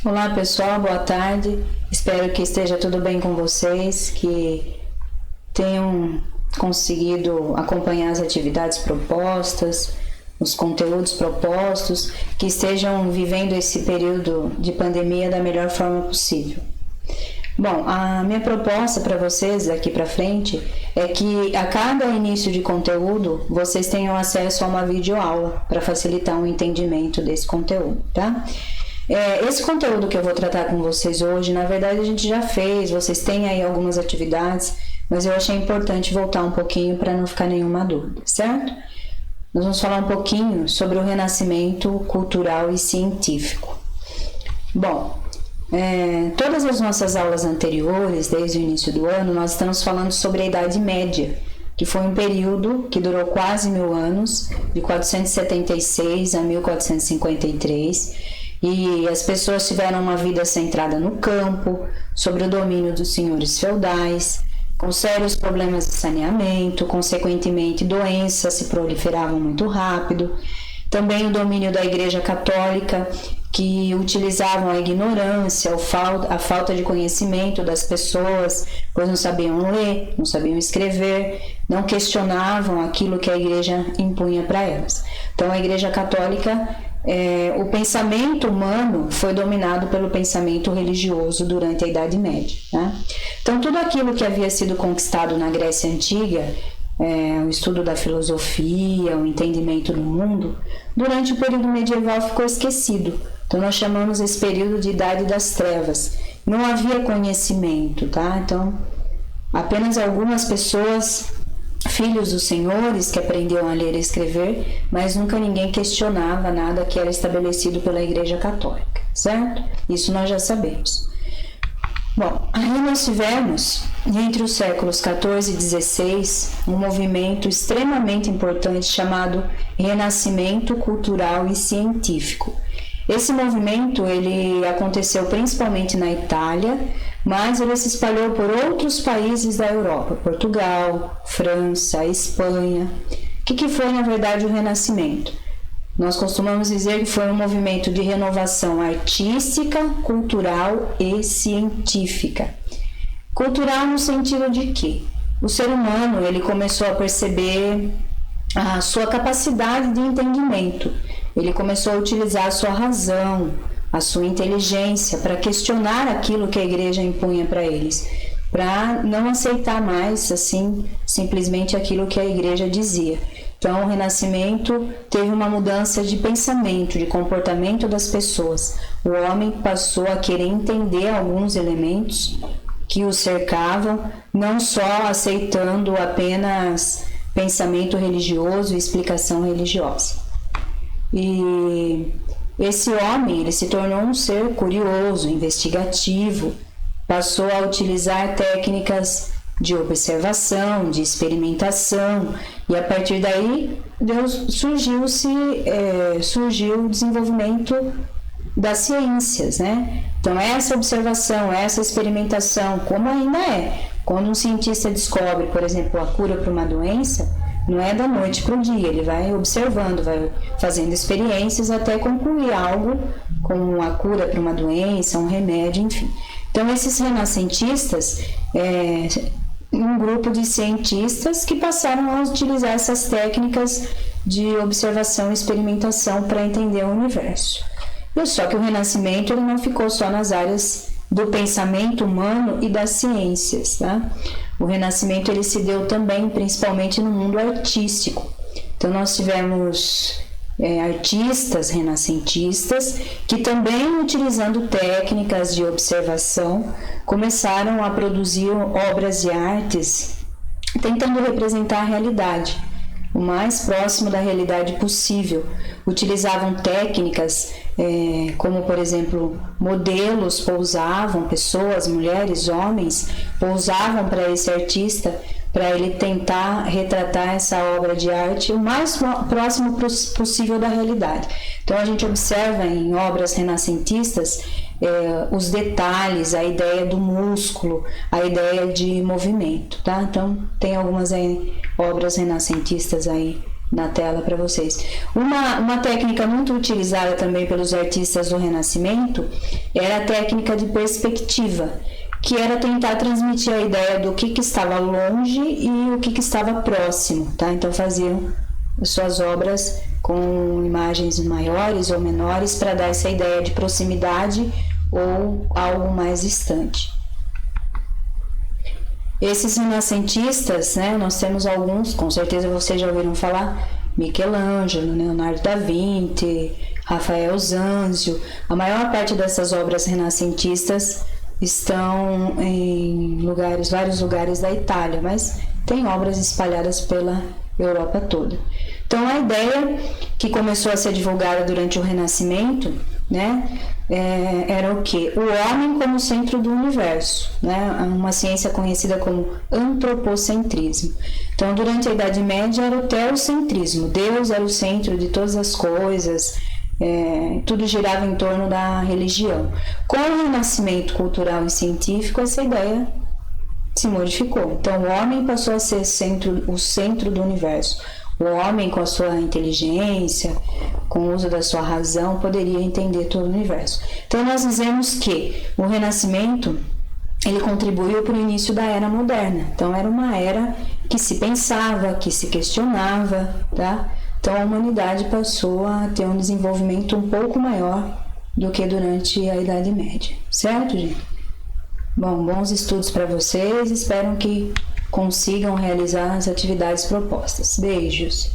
Olá pessoal, boa tarde. Espero que esteja tudo bem com vocês, que tenham conseguido acompanhar as atividades propostas, os conteúdos propostos, que estejam vivendo esse período de pandemia da melhor forma possível. Bom, a minha proposta para vocês daqui para frente é que a cada início de conteúdo vocês tenham acesso a uma videoaula para facilitar o entendimento desse conteúdo, tá? Esse conteúdo que eu vou tratar com vocês hoje, na verdade a gente já fez, vocês têm aí algumas atividades, mas eu achei importante voltar um pouquinho para não ficar nenhuma dúvida, certo? Nós vamos falar um pouquinho sobre o renascimento cultural e científico. Bom, todas as nossas aulas anteriores, desde o início do ano, nós estamos falando sobre a Idade Média, que foi um período que durou quase 1000 anos, de 476 a 1453, e as pessoas tiveram uma vida centrada no campo, sobre o domínio dos senhores feudais, com sérios problemas de saneamento, consequentemente doenças se proliferavam muito rápido, também o domínio da Igreja Católica, que utilizavam a ignorância, a falta de conhecimento das pessoas, pois não sabiam ler, não sabiam escrever, não questionavam aquilo que a Igreja impunha para elas. Então a Igreja Católica, o pensamento humano foi dominado pelo pensamento religioso durante a Idade Média, né? Então tudo aquilo que havia sido conquistado na Grécia Antiga, o estudo da filosofia, o entendimento do mundo, durante o período medieval ficou esquecido. Então nós chamamos esse período de Idade das Trevas. Não havia conhecimento, tá? Então apenas algumas pessoas, filhos dos senhores, que aprendiam a ler e escrever, mas nunca ninguém questionava nada que era estabelecido pela Igreja Católica, certo? Isso nós já sabemos. Bom, aí nós tivemos, entre os séculos XIV e XVI, um movimento extremamente importante chamado Renascimento Cultural e Científico. Esse movimento ele aconteceu principalmente na Itália, mas ele se espalhou por outros países da Europa, Portugal, França, Espanha. O que foi, na verdade, o Renascimento? Nós costumamos dizer que foi um movimento de renovação artística, cultural e científica. Cultural no sentido de que o ser humano ele começou a perceber a sua capacidade de entendimento. Ele começou a utilizar a sua razão, a sua inteligência para questionar aquilo que a igreja impunha para eles, para não aceitar mais assim simplesmente aquilo que a igreja dizia. Então o Renascimento teve uma mudança de pensamento, de comportamento das pessoas. O homem passou a querer entender alguns elementos que o cercavam, não só aceitando apenas pensamento religioso e explicação religiosa. E esse homem ele se tornou um ser curioso, investigativo, passou a utilizar técnicas de observação, de experimentação, e a partir daí surgiu o desenvolvimento das ciências, né? Então essa observação, essa experimentação, como ainda quando um cientista descobre, por exemplo, a cura para uma doença, não é da noite para o dia, ele vai observando, vai fazendo experiências até concluir algo como a cura para uma doença, um remédio, enfim. Então esses renascentistas, um grupo de cientistas que passaram a utilizar essas técnicas de observação e experimentação para entender o universo. Só que o Renascimento ele não ficou só nas áreas do pensamento humano e das ciências, tá? O Renascimento ele se deu também principalmente no mundo artístico. Então nós tivemos artistas renascentistas que também, utilizando técnicas de observação, começaram a produzir obras de artes tentando representar a realidade, o mais próximo da realidade possível. Utilizavam técnicas como, por exemplo, modelos pousavam, pessoas, mulheres, homens, pousavam para esse artista, para ele tentar retratar essa obra de arte o mais próximo possível da realidade. Então a gente observa em obras renascentistas os detalhes, a ideia do músculo, a ideia de movimento, tá? Então tem algumas obras renascentistas aí na tela para vocês. Uma técnica muito utilizada também pelos artistas do Renascimento era a técnica de perspectiva, que era tentar transmitir a ideia do que estava longe e o que estava próximo, tá? Então faziam suas obras com imagens maiores ou menores para dar essa ideia de proximidade ou algo mais distante. Esses renascentistas, né, nós temos alguns, com certeza vocês já ouviram falar, Michelangelo, Leonardo da Vinci, Rafael Zanzio. A maior parte dessas obras renascentistas estão em vários lugares da Itália, mas tem obras espalhadas pela Europa toda. Então a ideia que começou a ser divulgada durante o Renascimento, né, era o quê? O homem como centro do universo, né? Uma ciência conhecida como antropocentrismo. Então, durante a Idade Média era o teocentrismo, Deus era o centro de todas as coisas, tudo girava em torno da religião. Com o renascimento cultural e científico, essa ideia se modificou. Então, o homem passou a ser o centro do universo. O homem, com a sua inteligência, com o uso da sua razão, poderia entender todo o universo. Então, nós dizemos que o Renascimento, ele contribuiu para o início da Era Moderna. Então, era uma era que se pensava, que se questionava, tá? Então, a humanidade passou a ter um desenvolvimento um pouco maior do que durante a Idade Média. Certo, gente? Bom, bons estudos para vocês. Espero que consigam realizar as atividades propostas. Beijos!